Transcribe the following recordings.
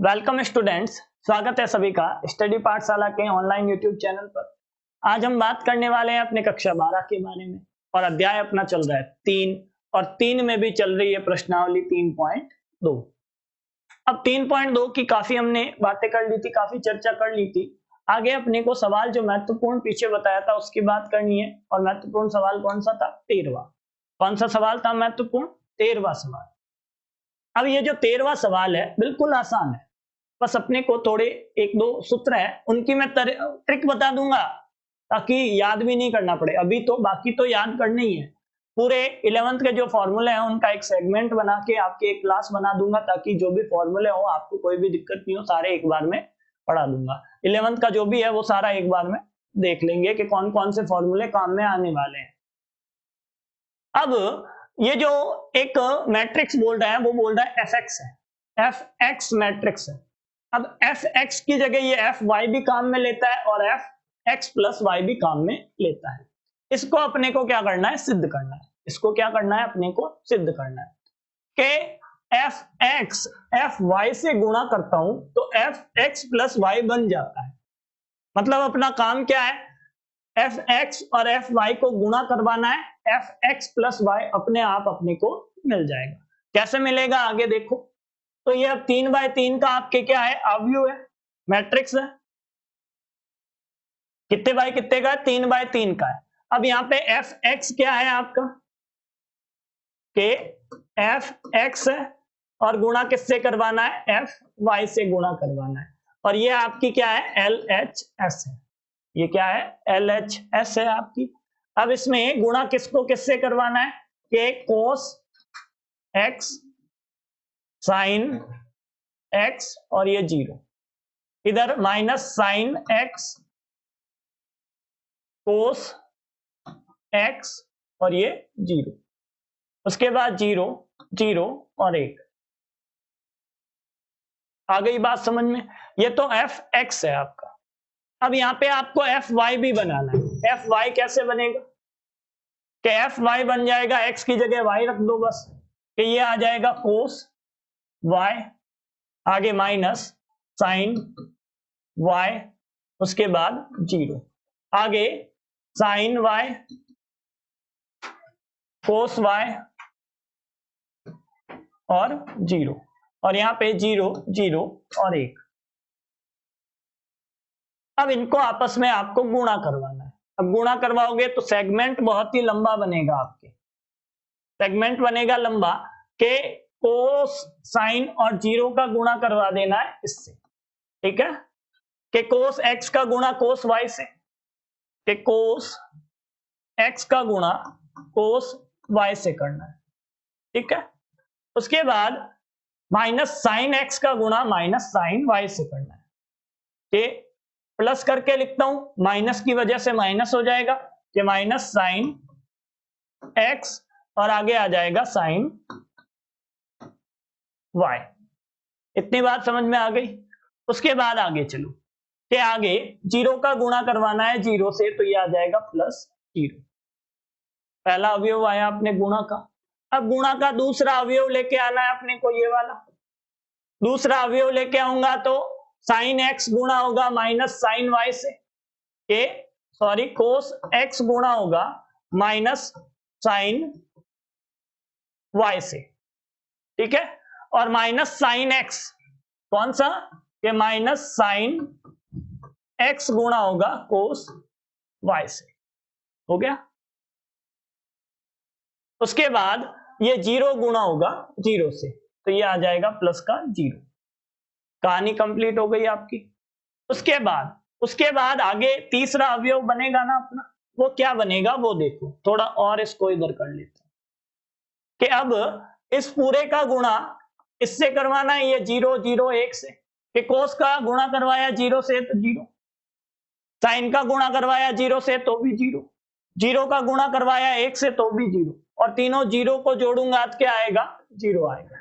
Welcome students, स्वागत है सभी का स्टडी पाठशाला के ऑनलाइन यूट्यूब चैनल पर। आज हम बात करने वाले हैं अपने कक्षा 12 के बारे में और अध्याय अपना चल रहा है 3 और 3 में भी चल रही है प्रश्नावली 3.2। अब 3.2 की काफी हमने बातें कर ली थी, काफी चर्चा कर ली थी। आगे अपने को सवाल जो महत्वपूर्ण पीछे बताया था उसकी बात करनी है और महत्वपूर्ण सवाल कौन सा था? 13वां। कौन सा सवाल था महत्वपूर्ण? 13वां सवाल। अब ये जो 13वां सवाल है बिल्कुल आसान है, बस अपने को थोड़े एक दो सूत्र है उनकी मैं ट्रिक बता दूंगा ताकि याद भी नहीं करना पड़े। अभी तो बाकी तो याद करने ही है। पूरे 11th के जो फॉर्मूले हैं उनका एक सेगमेंट बना के आपके एक क्लास बना दूंगा ताकि जो भी फॉर्मूले हो आपको कोई भी दिक्कत नहीं हो, सारे एक बार में पढ़ा दूंगा। 11th का जो भी है वो सारा एक बार में देख लेंगे कि कौन कौन से फॉर्मूले काम में आने वाले हैं। अब ये जो एक मैट्रिक्स बोल रहा है वो बोल रहा है fx है, fx मैट्रिक्स है। अब fx की जगह ये fy भी काम में लेता है और fx प्लस y भी काम में लेता है। इसको अपने को क्या करना है? सिद्ध करना है। इसको क्या करना है? अपने को सिद्ध करना है कि fx fy से गुणा करता हूं तो fx प्लस y बन जाता है। मतलब अपना काम क्या है? fx और fy को गुणा करवाना है, fx प्लस y अपने आप अपने को मिल जाएगा। कैसे मिलेगा आगे देखो। तो ये अब 3/3 का आपके क्या है? अवयव है, मैट्रिक्स है। कितने बाय कितने का? 3/3 का है। अब यहाँ पे fx क्या है आपका? के fx है और गुणा किससे करवाना है? fy से गुणा करवाना है। और ये आपकी क्या है? LHS है। ये क्या है? LHS है आपकी। अब इसमें गुणा किसको किससे करवाना है? के कोस x साइन x और ये 0, इधर माइनस साइन x कोस x और ये 0, उसके बाद 0 0 और 1। आ गई बात समझ में? ये तो fx है आपका। अब यहां पे आपको fy भी बनाना है। fy कैसे बनेगा? कि fy बन जाएगा, x की जगह y रख दो बस, कि ये आ जाएगा कोस y, आगे माइनस साइन y, उसके बाद 0, आगे साइन y कोस y और 0, और यहां पे 0 0 और 1। अब इनको आपस में आपको गुणा करवाना है। अब गुणा करवाओगे तो सेगमेंट बहुत ही लंबा बनेगा आपके। सेगमेंट बनेगा लंबा के कोस साइन और 0 का गुणा करवा देना है इससे, ठीक है? कि कोस x का गुणा कोस y से, कि कोस x का गुणा कोस y से करना है, ठीक है? उसके बाद माइनस साइन x का गुणा माइनस साइन y से करना है। कि प्लस करके लिखता हूं, माइनस की वजह से माइनस हो जाएगा, कि माइनस साइन x और आगे आ जाएगा साइन y। इतनी बात समझ में आ गई? उसके बाद आगे चलो कि आगे 0 का गुणा करवाना है 0 से, तो ये आ जाएगा प्लस 0। पहला अवयव आया अपने गुणा का। अब गुणा का दूसरा अवयव लेके आना है अपने को, ये वाला दूसरा अवयव लेके आऊंगा तो साइन x गुणा होगा माइनस साइन y से, के सॉरी कोस x गुणा होगा माइनस साइन y से, ठीक है? और माइनस साइन x कौन सा? के माइनस साइन x गुणा होगा कोस y से। हो गया? उसके बाद ये 0 गुणा होगा 0 से, तो ये आ जाएगा प्लस का 0। कहानी कंप्लीट हो गई आपकी। उसके बाद आगे तीसरा अवयव बनेगा ना अपना, वो क्या बनेगा वो देखो। थोड़ा और इसको इधर कर लेते हैं कि अब इस पूरे का गुणा इससे करवाना है, ये 0 0 1 से, कि कोस का गुणा करवाया 0 से तो 0, साइन का गुणा करवाया 0 से तो भी 0, 0 का गुणा करवाया 1 से तो भी 0, और तीनों 0 को जोड़ूंगा तो क्या आएगा? 0 आएगा।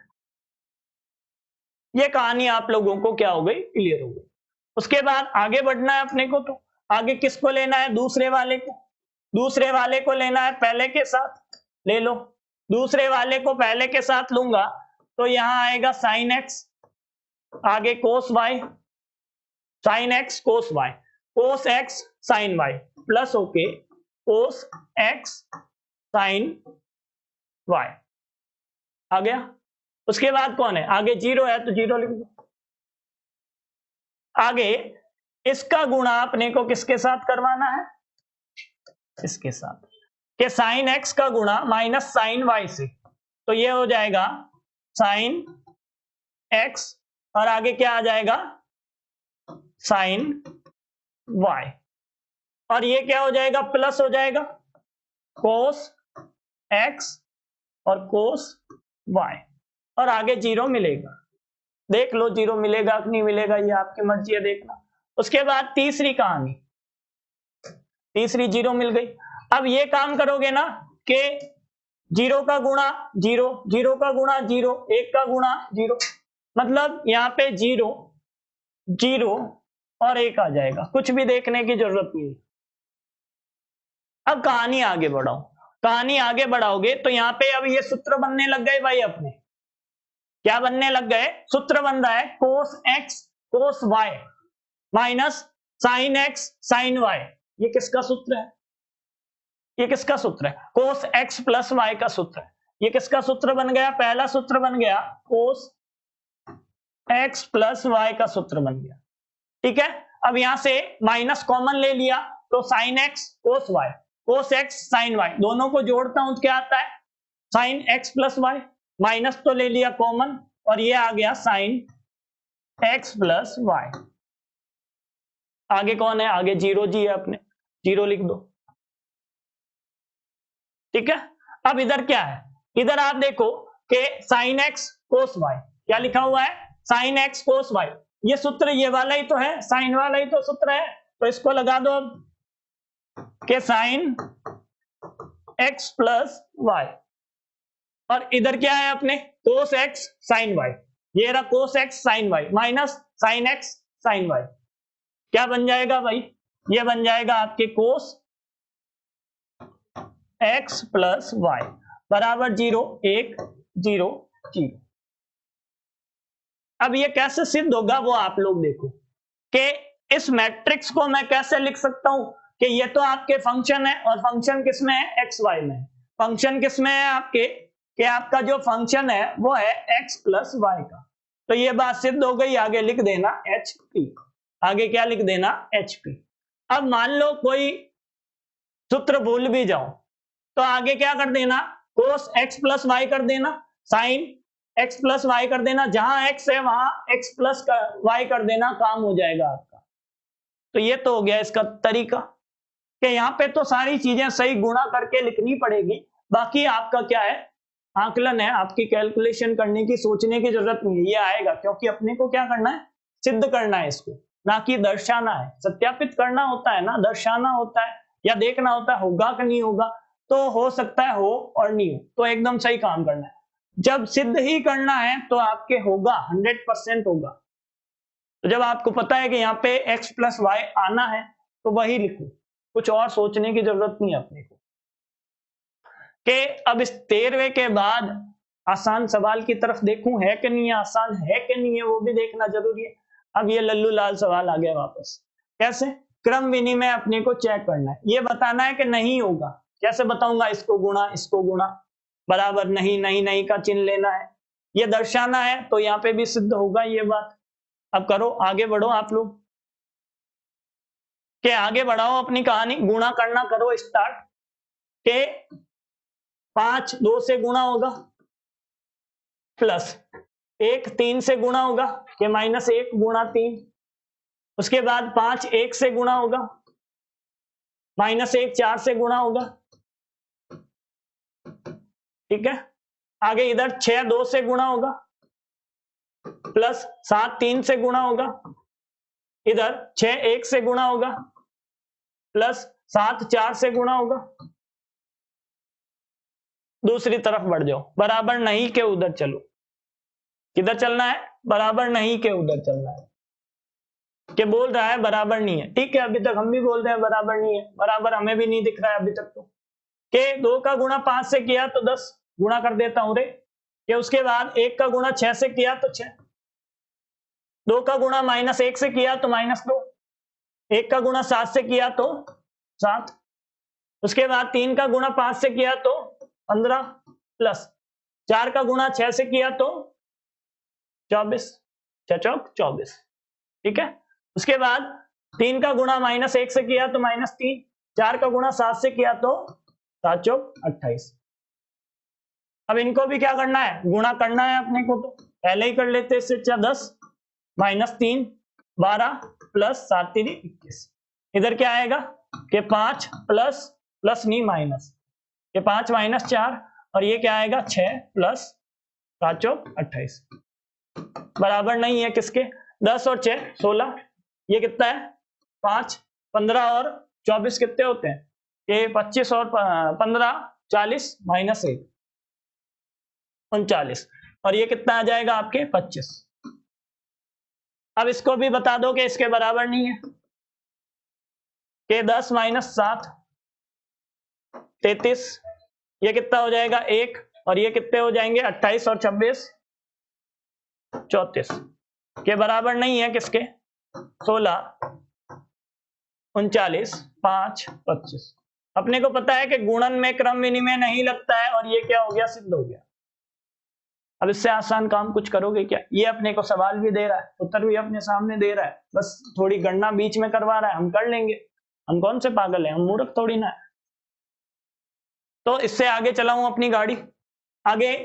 ये कहानी आप लोगों को क्या हो गई? क्लियर हो गई। उसके बाद आगे बढ़ना है अपने को। तो आगे किसको लेना है? दूसरे वाले को। दूसरे वाले को लेना है पहले के साथ, ले लो। दूसरे वाले को पहले के साथ लूंगा तो यहां आएगा साइन x आगे cos y sine x cos y, cos x sine y plus होके कोस एक्स साइन वाई आ गया। उसके बाद कौन है, आगे जीरो है तो जीरो लिख दो। आगे इसका गुणा अपने को किसके साथ करवाना है, इसके साथ, कि साइन एक्स का गुणा माइनस साइन वाई से, तो ये हो जाएगा साइन एक्स और आगे क्या आ जाएगा साइन वाई, और ये क्या हो जाएगा प्लस हो जाएगा कोस एक्स और कोस वाई, और आगे जीरो मिलेगा। देख लो जीरो मिलेगा कि नहीं मिलेगा, ये आपकी मर्जी है देखना। उसके बाद तीसरी कहानी, तीसरी जीरो मिल गई। अब ये काम करोगे ना कि जीरो का गुणा जीरो, जीरो का गुणा जीरो, एक का गुणा जीरो, मतलब यहां पे जीरो जीरो और एक आ जाएगा, कुछ भी देखने की जरूरत नहीं। अब कहानी आगे बढ़ाओ, कहानी आगे बढ़ाओगे तो यहां पे अब ये सूत्र बनने लग गए भाई, अपने क्या बनने लग गए, सूत्र बन रहा है cos x cos y minus sine x sine y. ये किसका सूत्र है, ये किसका सूत्र है, कोस एक्स प्लस वाई का सूत्र है। ये किसका सूत्र बन गया, पहला सूत्र बन गया कोस एक्स प्लस वाई का सूत्र बन गया। ठीक है, अब यहां से माइनस कॉमन ले लिया तो sine x cos y, cos x sine y, दोनों को जोड़ता हूं तो क्या आता है sine x plus y, minus तो ले लिया कॉमन और ये आ गया साइन एक्स प्लस वाई। आगे कौन है, आगे जीरो जी है, अपने जीरो लिख दो। ठीक है, अब इधर क्या है, इधर आप देखो कि साइन एक्स कोस वाई, क्या लिखा हुआ है साइन एक्स कोस वाई, ये सूत्र ये वाला ही तो है, साइन वाला ही तो सूत्र है, तो इसको लगा दो अब कि साइन एक्स प्लस वाई, और इधर क्या है अपने कोस एक्स साइन वाई, ये रहा cos x sine y minus sine x sine y, क्या बन जाएगा भाई, ये बन जाएगा आपके कोस एक्स प्लस वाई बराबर जीरो, एक जीरो जीरो। अब ये कैसे सिद्ध होगा वो आप लोग देखो कि इस मैट्रिक्स को मैं कैसे लिख सकता हूं कि ये तो आपके फंक्शन है और फंक्शन किसमें है एक्स वाई में, फंक्शन किसमें है आपके, कि आपका जो फंक्शन है वो है एक्स प्लस वाई का, तो ये बात सिद्ध हो गई। आगे लिख देना एच पी, आगे क्या लिख देना एच पी। अब मान लो कोई सूत्र भूल भी जाओ तो आगे क्या कर देना कोस एक्स प्लस वाई कर देना, साइन एक्स प्लस वाई कर देना, जहां एक्स है वहां एक्स प्लस वाई कर देना, काम हो जाएगा आपका। तो ये तो हो गया इसका तरीका कि यहाँ पे तो सारी चीजें सही गुणा करके लिखनी पड़ेगी, बाकी आपका क्या है आकलन है, आपकी कैलकुलेशन करने की सोचने की जरूरत नहीं है, ये आएगा क्योंकि अपने को क्या करना है सिद्ध करना है इसको, ना कि दर्शाना है। सत्यापित करना होता है ना, दर्शाना होता है या देखना होता है होगा कि नहीं होगा, तो हो सकता है हो और नहीं हो, तो एकदम सही काम करना है। जब सिद्ध ही करना है तो आपके होगा 100% होगा। तो जब आपको पता है कि यहाँ पे x प्लस वाई आना है तो वही लिखो, कुछ और सोचने की जरूरत नहीं है अपने को। कि अब इस 13वें के बाद आसान सवाल की तरफ देखूं है कि नहीं है, आसान है कि नहीं है वो भी देखना जरूरी है। अब ये लल्लू लाल सवाल आ गया वापस, कैसे क्रम विनिमय अपने को चेक करना है, ये बताना है कि नहीं होगा, कैसे बताऊंगा, इसको गुणा बराबर नहीं नहीं नहीं का चिन्ह लेना है, ये दर्शाना है, तो यहाँ पे भी सिद्ध होगा ये बात। अब करो आगे बढ़ो आप लोग, के आगे बढ़ाओ अपनी कहानी, गुणा करना करो स्टार्ट, के 5 2 से गुणा होगा प्लस 1 3 से गुणा होगा कि -1 गुणा 3, उसके बाद 5 1 से गुणा होगा, -1 4 से गुणा होगा। ठीक है, आगे इधर 6 2 से गुणा होगा प्लस 7 3 से गुणा होगा, इधर 6 1 से गुणा होगा प्लस 7 4 से गुणा होगा। दूसरी तरफ बढ़ जाओ, बराबर नहीं के उधर चलो, किधर चलना है बराबर नहीं के उधर चलना है, कि बोल रहा है बराबर नहीं है। ठीक है, अभी तक हम भी बोल रहे हैं बराबर नहीं है, बराबर हमें भी नहीं दिख रहा है अभी तक, तो के 2 का गुणा 5 से किया तो 10 गुणा कर देता हूं रे, कि उसके बाद 1 का गुणा 6 से किया तो 6, 2 का गुणा -1 से किया तो -2, 1 का गुणा 7 से किया तो 7, उसके बाद 3 का गुणा 5 से किया तो 15 प्लस 4 का गुणा 6 से किया तो 24, 6 चौक 24, ठीक है। उसके बाद 3 का गुणा -1 से किया तो -3, 4 का गुणा 7 से किया तो 7 चौक 28। अब इनको भी क्या करना है, गुणा करना है अपने को, तो पहले ही कर लेते इससे। 10 -3 12 प्लस 7 3 21। इधर क्या आएगा कि 5 प्लस नहीं माइनस, ये 5 -4 और ये क्या आएगा 6 प्लस 7 चौक 28, बराबर नहीं है किसके, 10 और 6 16, ये कितना है 5, 15 और 24 कितने होते हैं, ये 25 और 15 40 -1 39, और ये कितना आ जाएगा आपके 25। अब इसको भी बता दो कि इसके बराबर नहीं है, कि 10 -7 33, ये कितना हो जाएगा 1, और ये कितने हो जाएंगे 28 और 26 34, के बराबर नहीं है किसके, 16 39 5 25। अपने को पता है कि गुणन में क्रम विनिमय नहीं लगता है, और ये क्या हो गया, सिद्ध हो गया। अब इससे आसान काम कुछ करोगे क्या, ये अपने को सवाल भी दे रहा है, उत्तर भी अपने सामने दे रहा है, बस थोड़ी गणना बीच में करवा रहा है, हम कर लेंगे, हम कौन से पागल हैं, हम मूर्ख थोड़ी ना है। तो इससे आगे चलाऊं अपनी गाड़ी, आगे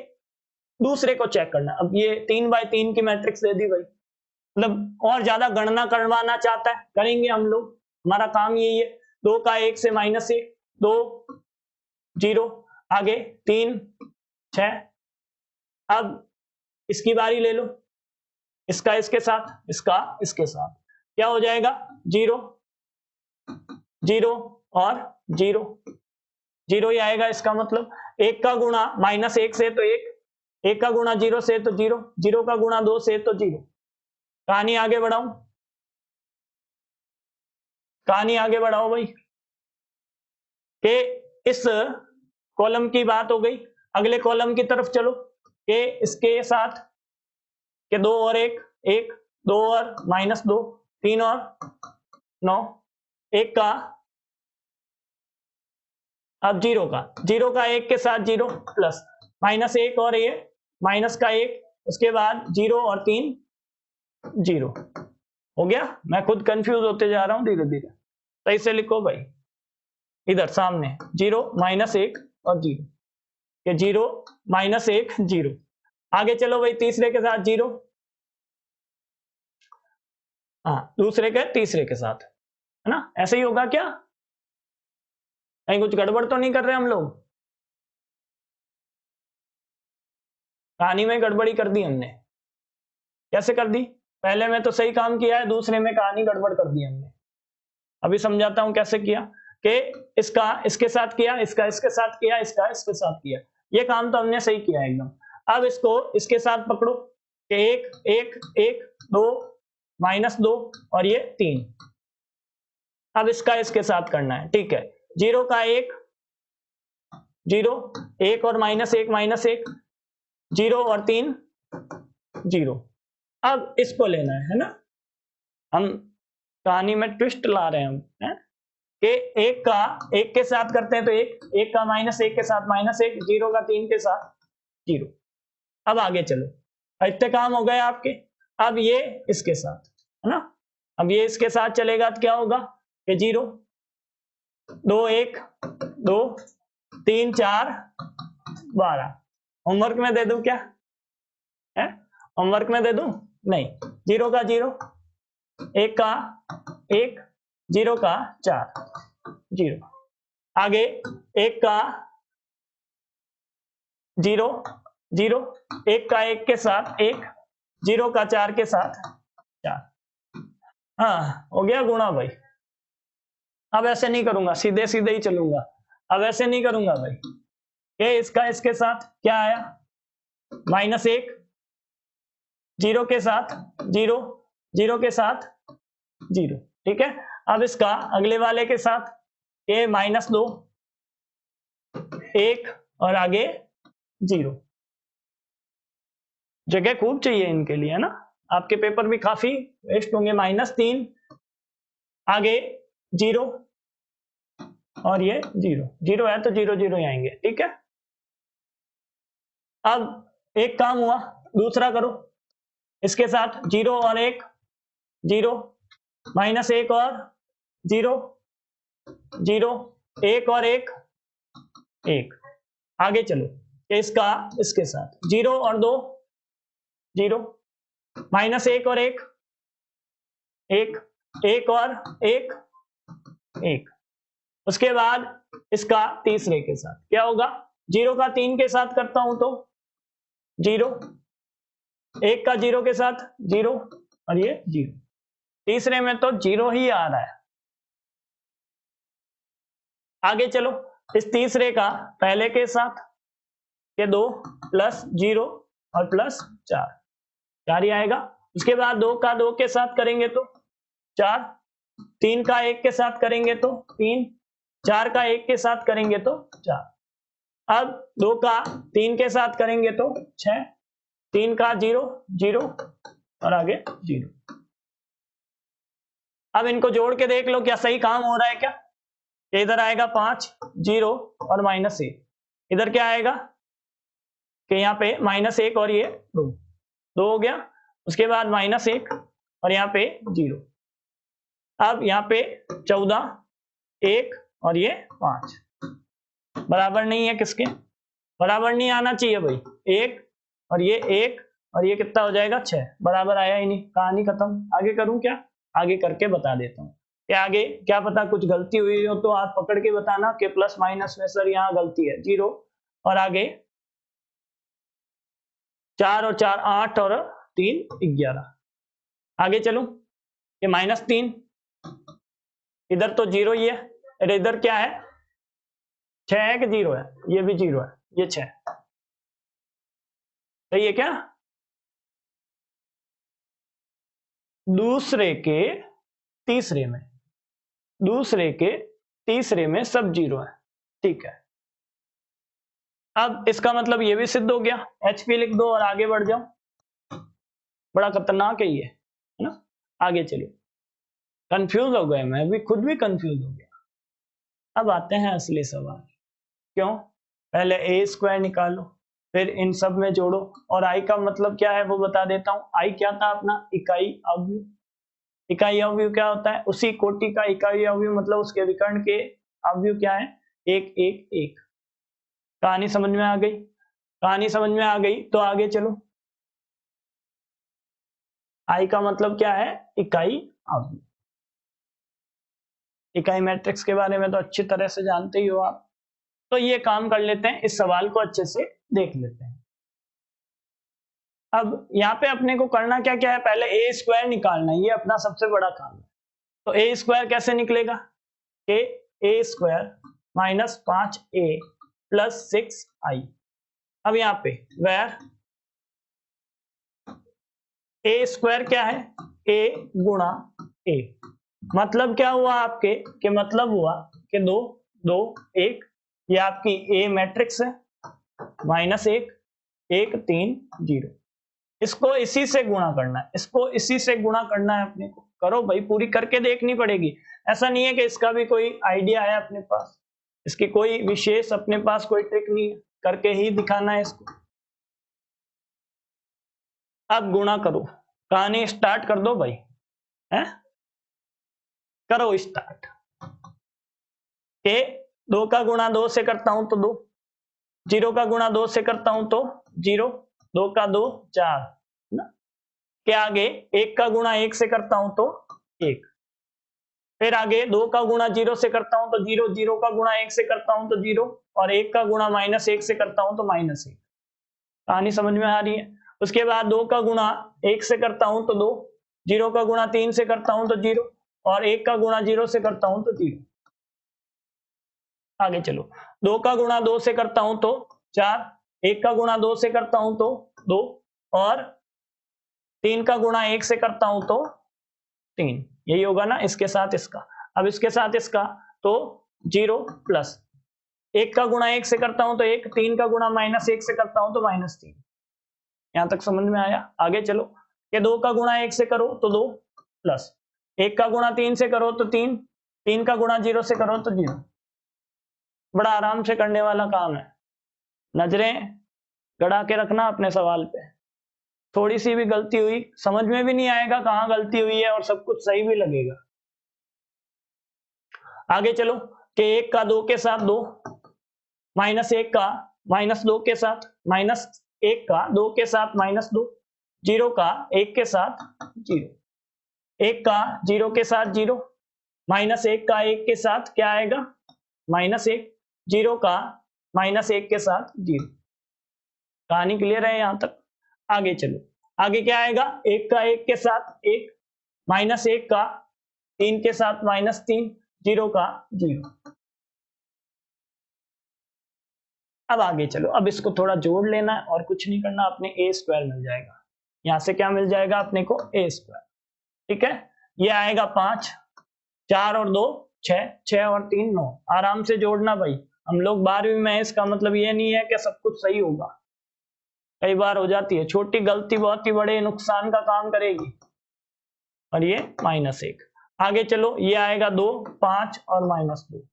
दूसरे को चेक करना। अब ये 3x3 की मैट्रिक्स दे दी भाई, मतलब और ज्यादा गणना करवाना चाहता है, करेंगे हम लोग, हमारा काम यही है। 2 का 1 से -1, 2 0, आगे 3 6। अब इसकी बारी ले लो, इसका इसके साथ, इसका इसके साथ, क्या हो जाएगा 0 0 और 0 0 ही आएगा। इसका मतलब 1 का गुणा -1 से तो 1, 1 का गुणा 0 से तो 0, 0 का गुणा 2 से तो 0। कहानी आगे बढ़ाऊं, कहानी आगे बढ़ाओ भाई, कि इस कॉलम की बात हो गई, अगले कॉलम की तरफ चलो, कि इसके साथ के 2 और 1 1, 2 और -2 3 और 9, 1 का, अब 0 का 1 के साथ 0 प्लस -1 और ये माइनस का 1, उसके बाद 0 और 3 0 हो गया। मैं खुद कंफ्यूज होते जा रहा हूं धीरे धीरे, सही से लिखो भाई, इधर सामने 0 -1 और 0, ये 0 -1 0। आगे चलो भाई, तीसरे के साथ 0, हाँ दूसरे के तीसरे के साथ, है ना, ऐसे ही होगा क्या, कहीं कुछ गड़बड़ तो नहीं कर रहे हम लोग, कहानी में गड़बड़ी कर दी हमने, कैसे कर दी, पहले में तो सही काम किया है, दूसरे में कहानी गड़बड़ कर दी हमने। अभी समझाता हूं कैसे किया, कि इसका इसके साथ किया, इसका इसके साथ किया, इसका इसके साथ किया, ये काम तो हमने सही किया एकदम। अब इसको इसके साथ पकड़ो, कि 1 1 1 2 -2 और ये 3। अब इसका इसके साथ करना है, ठीक है। 0 का 1 0, 1 और -1 -1, 0 और 3 0। अब इसको लेना है ना, हम कहानी में ट्विस्ट ला रहे हैं हम, है? कि 1 का 1 के साथ करते हैं तो 1, 1 का -1 के साथ -1, 0 का 3 के साथ 0। अब आगे चलो, इतने काम हो गए आपके। अब ये इसके साथ, है ना, अब ये इसके साथ चलेगा तो क्या होगा, कि 0 2 1 2 3 4 12। होमवर्क में दे दूं क्या है, होमवर्क में दे दूं, नहीं, 0 का 0, 1 का 1, 0 का 4 0, आगे 1 का 0 0, 1 का 1 के साथ 1, 0 का 4 के साथ 4। हाँ हो गया गुणा भाई। अब ऐसे नहीं करूंगा, सीधे सीधे ही चलूंगा, अब ऐसे नहीं करूंगा भाई, ये इसका इसके साथ क्या आया, -1, 0 के साथ 0, 0 के साथ 0, ठीक है। अब इसका अगले वाले के साथ, ये -2 1 और आगे 0, जगह खूब चाहिए इनके लिए, है ना, आपके पेपर भी काफी वेस्ट होंगे। -3 आगे 0 और ये 0 0 है तो 0 0 ही आएंगे, ठीक है। अब एक काम हुआ, दूसरा करो इसके साथ 0 और 1 0 -1 और 0 0 1 और 1 1 आगे चलो इसका इसके साथ 0 और 2 0 -1 और 1 1 1 और 1 1 उसके बाद इसका तीसरे के साथ क्या होगा, 0 का 3 के साथ करता हूं तो 0 1 का 0 के साथ 0 और ये 0 तीसरे में तो 0 ही आ रहा है। आगे चलो इस तीसरे का पहले के साथ ये 2 + 0 और +4 4 ही आएगा। उसके बाद 2 का 2 के साथ करेंगे तो 4 3 का 1 के साथ करेंगे तो 3 4 का 1 के साथ करेंगे तो 4 अब 2 का 3 के साथ करेंगे तो 6 3 का 0 0 और आगे 0। अब इनको जोड़ के देख लो क्या सही काम हो रहा है क्या। इधर आएगा 5 0 और -1 इधर क्या आएगा कि यहाँ पे -1 और ये 2 हो गया। उसके बाद -1 और यहाँ पे 0 अब यहाँ पे 14 1 और ये 5 बराबर नहीं है, किसके बराबर नहीं आना चाहिए भाई, 1 और ये 1 और ये कितना हो जाएगा 6 बराबर आया ही नहीं, कहानी खत्म। आगे करूं क्या, आगे करके बता देता हूँ कि आगे क्या पता कुछ गलती हुई हो तो आप पकड़ के बताना कि प्लस माइनस में सर यहाँ गलती है 0 और आगे 4 और 4 8 और 3 11। आगे चलो ये -3 इधर तो 0 ही है, अरे इधर क्या है 6 है कि 0 है, ये भी 0 है, ये 6 सही है क्या। दूसरे के तीसरे में सब 0 है, ठीक है। अब इसका मतलब ये भी सिद्ध हो गया, HP लिख दो और आगे बढ़ जाओ, बड़ा खतरनाक है ये, है ना। आगे चलिए, कंफ्यूज हो गए, मैं भी खुद भी कंफ्यूज हो गया। अब आते हैं असली सवाल, क्यों पहले a² निकालो फिर इन सब में जोड़ो और i का मतलब क्या है वो बता देता हूं। i क्या था अपना, इकाई अवयव। इकाई अवयव क्या होता है, उसी कोटि का इकाई अवयव मतलब उसके विकर्ण के अवयव क्या है 1 1 1। कहानी समझ में आ गई, कहानी समझ में आ गई तो आगे चलो। i का मतलब क्या है, इकाई अवयव। इकाई मैट्रिक्स के बारे में तो अच्छी तरह से जानते ही हो आप, तो ये काम कर लेते हैं, इस सवाल को अच्छे से देख लेते हैं। अब यहाँ पे अपने को करना क्या क्या है, पहले a² निकालना, ये अपना सबसे बड़ा काम है। तो a² कैसे निकलेगा, a² - 5a + 6i। अब यहाँ पे where a² क्या है, a गुणा a, मतलब क्या हुआ आपके कि मतलब हुआ कि 2 2 1, ये आपकी a मैट्रिक्स है, -1 1 3 0। इसको इसी से गुणा करना है, इसको इसी से गुणा करना है अपने को। करो भाई, पूरी करके देखनी पड़ेगी, ऐसा नहीं है कि इसका भी कोई आइडिया है अपने पास, इसकी कोई विशेष अपने पास कोई ट्रिक नहीं है, करके ही दिखाना है इसको। अब गुणा करो, कहानी स्टार्ट कर दो भाई, है करो स्टार्ट। के 2 का गुणा 2 से करता हूं तो 2, 0 का गुणा 2 से करता हूं तो 0, 2 का 2 4 ना, के आगे 1 का गुणा 1 से करता हूं तो 1, फिर आगे 2 का गुणा 0 से करता हूं तो 0, 0 का गुणा 1 से करता हूं तो 0 और 1 का गुणा -1 से करता हूं तो -1। कहानी समझ में आ रही है। उसके बाद 2 का गुणा 1 से करता हूं तो 2, 0 का गुणा 3 से करता हूं तो 0 और 1 का गुणा 0 से करता हूं तो 0। आगे चलो, 2 का गुणा 2 से करता हूं तो 4, 1 का गुणा 2 से करता हूं तो 2 और 3 का गुणा 1 से करता हूं तो 3, यही होगा ना इसके साथ इसका। अब इसके साथ इसका तो 0 प्लस 1 का गुणा 1 से करता हूं तो 1, 3 का गुणा -1 से करता हूं तो -3। यहां तक समझ में आया। आगे चलो, कि 2 का गुणा 1 से करो तो 2 प्लस 1 का गुणा 3 से करो तो 3, 3 का गुणा 0 से करो तो 0। बड़ा आराम से करने वाला काम है। नजरें गड़ा के रखना अपने सवाल पे। थोड़ी सी भी गलती हुई समझ में भी नहीं आएगा कहाँ गलती हुई है और सब कुछ सही भी लगेगा। आगे चलो कि 1 का 2 के साथ 2, माइनस 1 का माइनस 2 के साथ, माइनस 1 का 2 के साथ माइनस 2, 0 का 1 के साथ 0, 1 का 0 के साथ 0, माइनस 1 का 1 के साथ क्या आएगा माइनस 1, 0 का माइनस 1 के साथ 0। कहानी क्लियर है यहां तक? आगे चलो, आगे क्या आएगा 1 का 1 के साथ 1, माइनस 1 का 3 के साथ माइनस 3, 0 का 0। अब आगे चलो, अब इसको थोड़ा जोड़ लेना है और कुछ नहीं करना, अपने a स्क्वायर मिल जाएगा। यहां से क्या मिल जाएगा अपने को a स्क्वायर। ठीक है, ये आएगा 5, 4 और 2 6, 6 और 3 9। आराम से जोड़ना भाई, हम लोग 12वीं में, इसका मतलब ये नहीं है कि सब कुछ सही होगा, कई बार हो जाती है छोटी गलती, बहुत ही बड़े नुकसान का काम करेगी। और ये -1। आगे चलो, ये आएगा 2, 5 और -2,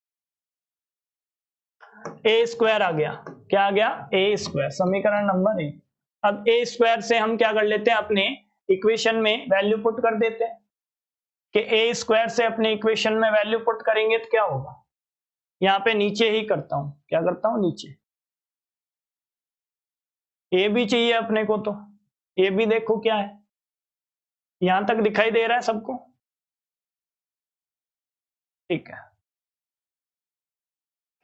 ए स्क्वायर आ गया। क्या आ गया? ए स्क्वायर, समीकरण नंबर 1। अब ए स्क्वायर से हम क्या कर लेते हैं, अपने इक्वेशन में वैल्यू पुट कर देते हैं कि ए स्क्वायर से अपने इक्वेशन में वैल्यू पुट करेंगे तो क्या होगा। यहाँ पे नीचे ही करता हूं, क्या करता हूं नीचे, ए भी चाहिए अपने को, तो ए भी देखो क्या है, यहां तक दिखाई दे रहा है सबको? ठीक है,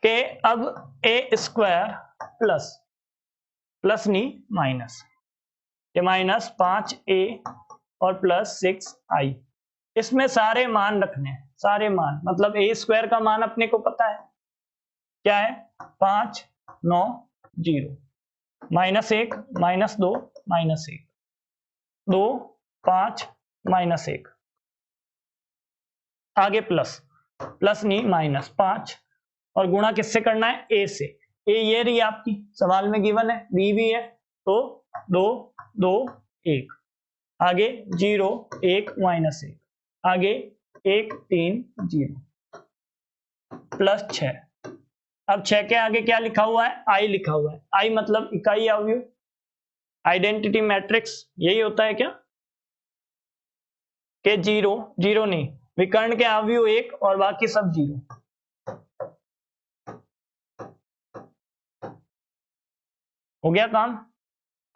कि अब ए स्क्वायर प्लस, प्लस नहीं माइनस, ये माइनस 5a और प्लस 6i, इसमें सारे मान रखने हैं, सारे मान, मतलब ए स्क्वायर का मान अपने को पता है क्या है 5 9 0, -1 -2 -1, 2 5 -1, आगे प्लस, प्लस नहीं माइनस 5, और गुणा किससे करना है ए से, ए ये रही आपकी सवाल में गिवन है, बी भी है, तो 2 2 1, आगे 0 1 -1, आगे 1 3 0, प्लस 6। अब 6 के आगे क्या लिखा हुआ है, आई लिखा हुआ है, आई मतलब इकाई अवयव, आइडेंटिटी मैट्रिक्स, यही होता है क्या कि 0 0 नहीं, विकर्ण के अवयव 1 और बाकी सब 0। हो गया काम।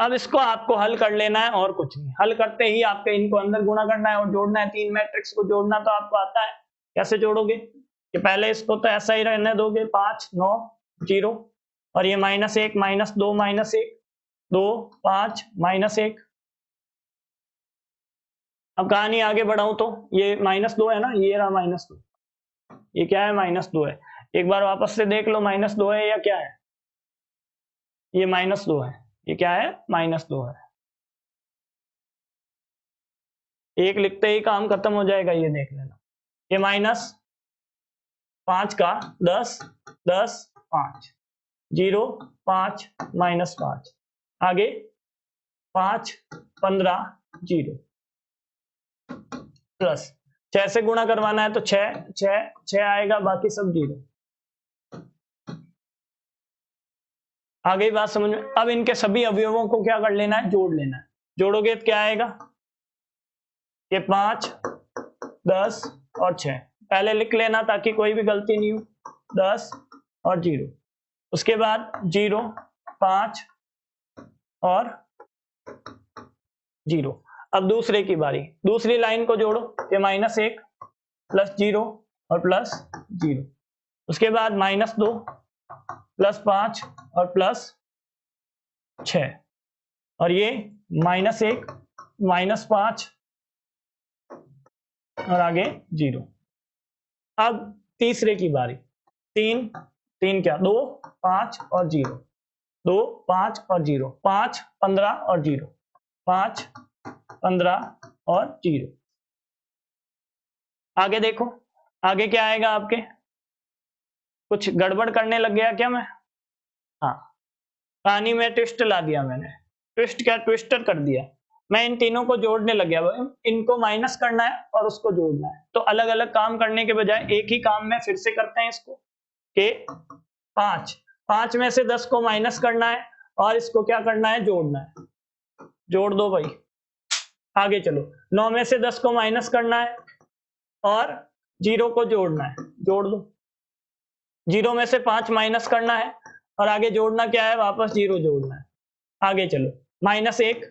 अब इसको आपको हल कर लेना है और कुछ नहीं, हल करते ही आपके इनको अंदर गुणा करना है और जोड़ना है, 3 मैट्रिक्स को जोड़ना तो आपको आता है। कैसे जोड़ोगे कि पहले इसको तो ऐसा ही रहने दोगे 5 9 0, और ये -1 -2 -1 2 5 -1। अब कहानी आगे बढ़ाऊं तो ये -2 है ना, ये रहा -2, ये क्या है -2 है। एक बार वापस से देख लो -2 है या क्या है, ये -2 है, ये क्या है -2 है। एक लिखते ही काम खत्म हो जाएगा, ये देख लेना, ये -5 का 10 10 5 0 5 -5, आगे 5 15 0, प्लस 6 से गुणा करवाना है तो 6 6 6 आएगा, बाकी सब 0। आ गई बात समझ में? अब इनके सभी अवयवों को क्या कर लेना है, जोड़ लेना है। जोड़ोगे तो क्या आएगा, ये 5 10 और 6, पहले लिख लेना ताकि कोई भी गलती नहीं हो, 10 और 0, उसके बाद 0 5 और 0। अब दूसरे की बारी, दूसरी लाइन को जोड़ो, ये -1 प्लस 0 और प्लस 0, उसके बाद -2 प्लस 5 और प्लस 6, और ये -1 -5 और आगे 0। अब तीसरे की बारी, 3 3 क्या 2 5 और 0, 2 5 और 0, 5 15 और 0, 5 15 और 0। आगे देखो, आगे क्या आएगा आपके, कुछ गड़बड़ करने लग गया क्या मैं? हाँ, कहानी में ट्विस्ट ला दिया मैंने, ट्विस्ट क्या ट्विस्टर कर दिया। मैं इन तीनों को जोड़ने लग गया, इनको माइनस करना है और उसको जोड़ना है। तो अलग अलग काम करने के बजाय एक ही काम में फिर से करते हैं इसको कि 5 में से 10 को माइनस करना है और इसको क्या करना है, जोड़ना है। जोड़ दो भाई, आगे चलो। 9 में से 10 को माइनस करना है और 0 को जोड़ना है, जोड़ दो। 0 में से 5 माइनस करना है और आगे जोड़ना क्या है, वापस 0 जोड़ना है। आगे चलो, -1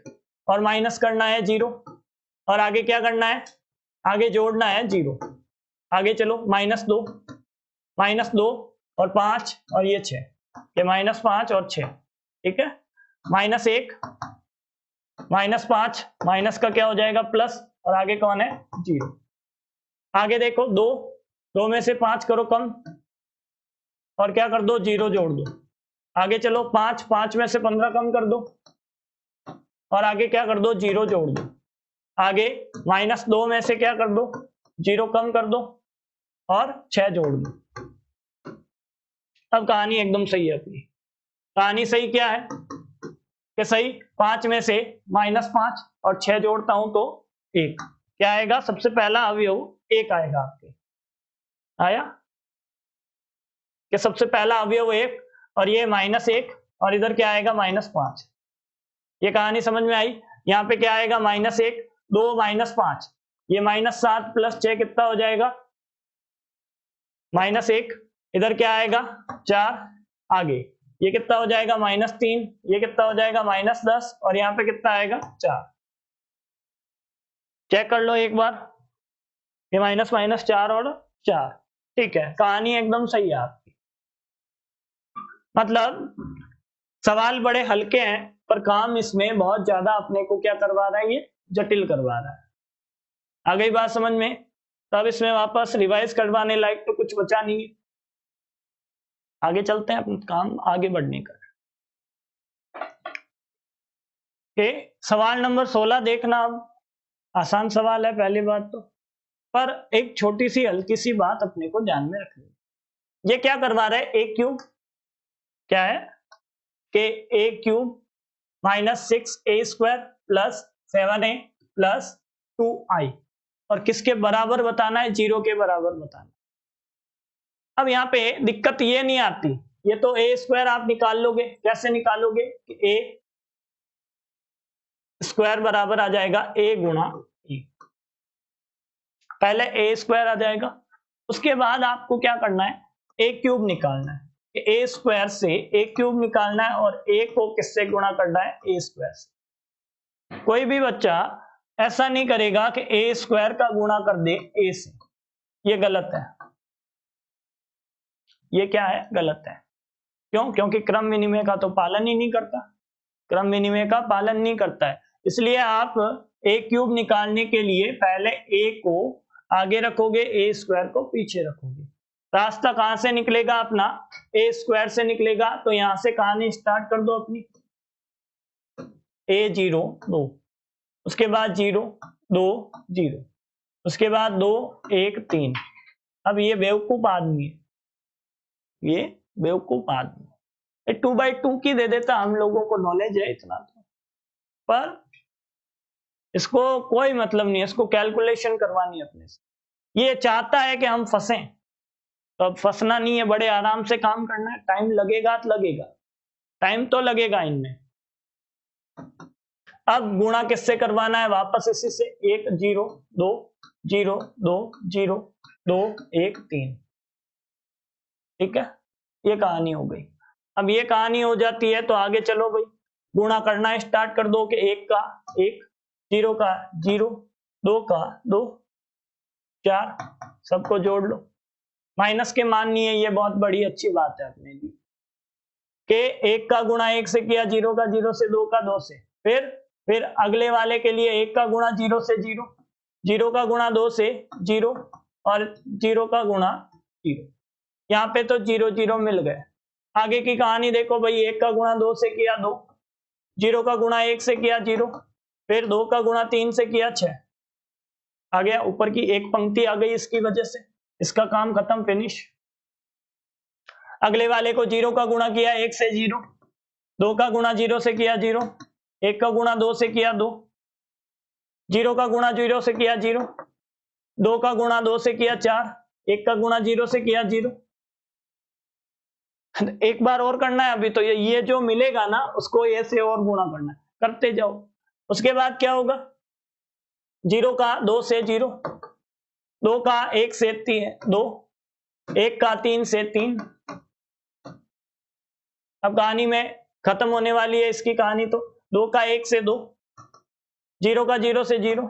और माइनस करना है 0 और आगे क्या करना है, आगे जोड़ना है 0। आगे चलो, -2 और 5 और ये 6, ये -5 और 6, ठीक है। -1 -5 माइनस का क्या हो जाएगा, प्लस, और आगे कौन है, 0। आगे देखो 2 में से 5 करो कम और क्या कर दो, 0 जोड़ दो। आगे चलो 5 में से 15 कम कर दो और आगे क्या कर दो, 0 जोड़ दो। आगे -2 में से क्या कर दो, 0 कम कर दो और 6 जोड़ दो। अब कहानी एकदम सही है अपनी। कहानी सही क्या है कि सही 5 में से -5 और 6 जोड़ता हूं तो 1 क्या आएगा, सबसे पहला अवयव 1 आएगा आपके। आया कि सबसे पहला अवयव 1 और ये -1 और इधर क्या आएगा, -5। ये कहानी समझ में आई। यहाँ पे क्या आएगा, -1 2 -5, ये -7 + 6 कितना हो जाएगा, -1। इधर क्या आएगा, 4। आगे ये कितना हो जाएगा, -3, ये कितना हो जाएगा, -10 और यहाँ पे कितना आएगा, 4। चेक कर लो एक बार, ये माइनस 4 और 4, ठीक है। कहानी एकदम सही है आपकी। मतलब सवाल बड़े हल्के हैं पर काम इसमें बहुत ज्यादा अपने को क्या करवा रहा है, ये जटिल करवा रहा है। आ गई बात समझ में। तब इसमें वापस रिवाइज करवाने लायक तो कुछ बचा नहीं है। आगे चलते हैं, अपना काम आगे बढ़ने का। सवाल नंबर 16 देखना। अब आसान सवाल है पहली बात तो, पर एक छोटी सी हल्की सी बात अपने को ध्यान में रखनी है। ये क्या करवा रहा है, a³ क्या है कि a³ -6a² + 7a + 2i और किसके बराबर बताना है, 0 के बराबर बताना। अब यहाँ पे दिक्कत ये नहीं आती, ये तो a² आप निकाल लोगे। कैसे निकालोगे कि a² बराबर आ जाएगा a गुणा e। पहले a² आ जाएगा, उसके बाद आपको क्या करना है, a³ निकालना है। a² से a³ निकालना है और a को किससे गुणा करना है, a² से। कोई भी बच्चा ऐसा नहीं करेगा कि a² का गुणा कर दे a से, ये गलत है। ये क्या है, गलत है। क्यों, क्योंकि क्रम विनिमय का तो पालन ही नहीं करता, क्रम विनिमय का पालन नहीं करता है। इसलिए आप a³ निकालने के लिए पहले a को आगे रखोगे, a² को पीछे रखोगे। रास्ता कहां से निकलेगा अपना, a² से निकलेगा। तो यहां से कहानी स्टार्ट कर दो अपनी, a0 2, उसके बाद 0 2 0, उसके बाद 2 1 3। अब ये बेवकूफ आदमी है, ये बेवकूफ आदमी 2/2 की दे देता, हम लोगों को नॉलेज है इतना तो, पर इसको कोई मतलब नहीं है, इसको कैलकुलेशन करवानी है अपने से। ये चाहता है कि हम फंसें, तो अब फंसना नहीं है, बड़े आराम से काम करना है। टाइम लगेगा तो लगेगा, टाइम तो लगेगा इनमें। अब गुणा किससे करवाना है, वापस इसी से, 1 0 2 0 2 0 2 1 3, ठीक है। ये कहानी हो गई। अब ये कहानी हो जाती है तो आगे चलो भाई, गुणा करना स्टार्ट कर दो कि 1 का 1, 0 का 0, 2 का 2, 4, सबको जोड़ लो। माइनस के मान नहीं है, ये बहुत बड़ी अच्छी बात है अपने लिए कि 1 का गुणा 1 से किया, 0 का 0 से, 2 का 2 से, फिर अगले वाले के लिए 1 का गुणा 0 से 0, 0 का गुणा 2 से 0 और 0 का गुणा 0। यहाँ पे तो 0 0 मिल गए। आगे की कहानी देखो भाई, 1 का गुणा 2 से किया 2, 0 का गुणा 1 से किया 0, फिर 2 का गुणा 3 से किया 6। आ गया, ऊपर की एक पंक्ति आ गई इसकी वजह से, इसका काम खत्म, फिनिश। अगले वाले को 0 का गुणा किया 1 से 0, 2 का गुणा 0 से किया 0, 1 का गुणा 2 से किया 2, जीरो का गुणा जीरो से किया जीरो, 2 का गुणा 2 से किया 4, 1 का गुणा जीरो से किया जीरो। एक बार और करना है अभी तो, ये जो मिलेगा ना उसको ये से और गुणा करना है, करते जाओ। उसके बाद क्या होगा, 0 का 2 से 0, 2 का 1 से 2, 1 का 3 से 3। अब कहानी में खत्म होने वाली है इसकी कहानी, तो 2 का 1 से 2, 0 का 0 से 0,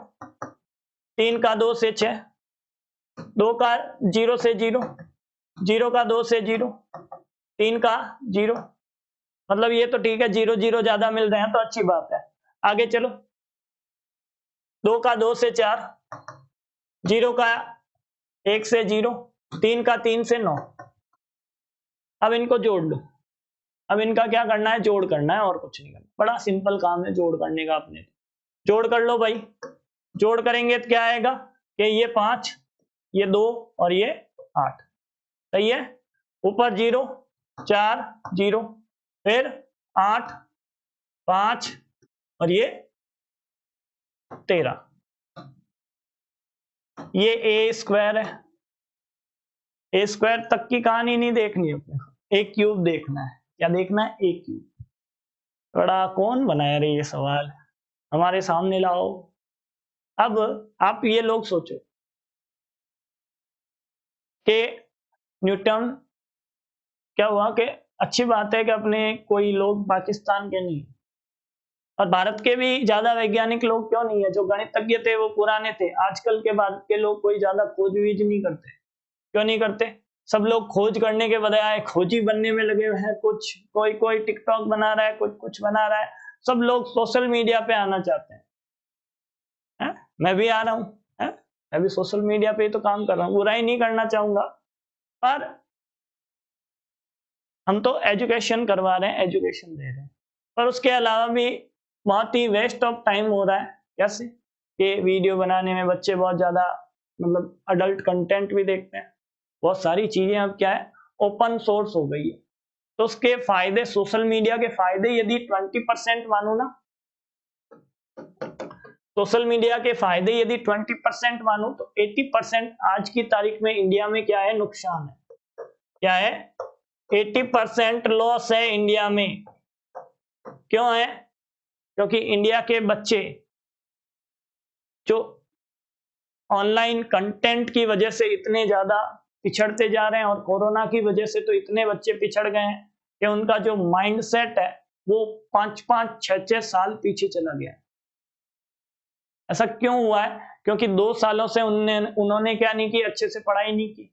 3 का 2 से 6, 2 का 0 से 0, 0 का 2 से 0, 3 का 0। मतलब ये तो ठीक है, 0 0 ज्यादा मिल रहे हैं तो अच्छी बात है। आगे चलो, 2 का 2 से 4, 0 का 1 से 0, 3 का 3 से 9। अब इनको जोड़ लो। अब इनका क्या करना है, जोड़ करना है और कुछ नहीं करना। बड़ा सिंपल काम है जोड़ करने का अपने। जोड़ कर लो भाई। जोड़ करेंगे तो क्या आएगा कि ये 5, ये 2 और ये 8। सही है। ऊपर 0, 4 0, फिर 8 5 और ये 13। ये ए स्क्वायर है। ए स्क्वायर तक की कहानी नहीं देखनी है, ए क्यूब देखना है। क्या देखना है, ए क्यूब। बड़ा कौन बनाया रे ये सवाल, हमारे सामने लाओ। अब आप ये लोग सोचो कि न्यूटन, क्या हुआ कि अच्छी बात है कि अपने कोई लोग पाकिस्तान के नहीं और भारत के भी ज्यादा वैज्ञानिक लोग क्यों नहीं है, जो गणितज्ञ थे वो पुराने थे। आजकल के भारत के लोग कोई ज्यादा खोज वीज नहीं करते। क्यों नहीं करते, सब लोग खोज करने के बजाय खोजी बनने में लगे हुए हैं। कुछ कोई टिकटॉक बना रहा है, कुछ बना रहा है। सब लोग सोशल मीडिया पे आना चाहते हैं, है? मैं भी आ रहा हूँ, मैं भी सोशल मीडिया पे ही तो काम कर रहा हूँ, बुराई नहीं करना चाहूंगा। पर हम तो एजुकेशन करवा रहे हैं, एजुकेशन दे रहे हैं, पर उसके अलावा भी बहुत ही वेस्ट ऑफ टाइम हो रहा है। कैसे कि वीडियो बनाने में बच्चे बहुत ज्यादा मतलब अडल्ट कंटेंट भी देखते हैं। बहुत सारी चीजें अब क्या है, ओपन सोर्स हो गई है। तो उसके फायदे, सोशल मीडिया के फायदे यदि 20% मानो ना, सोशल मीडिया के फायदे यदि 20% मानो तो 80% आज की तारीख में इंडिया में क्या है, नुकसान है। क्या है, 80% लॉस है इंडिया में। क्यों है, क्योंकि इंडिया के बच्चे जो ऑनलाइन कंटेंट की वजह से इतने ज्यादा पिछड़ते जा रहे हैं, और कोरोना की वजह से तो इतने बच्चे पिछड़ गए हैं कि उनका जो माइंडसेट है वो 5-5 6-6 साल पीछे चला गया। ऐसा क्यों हुआ है, क्योंकि 2 सालों से उन्होंने क्या नहीं की, अच्छे से पढ़ाई नहीं की।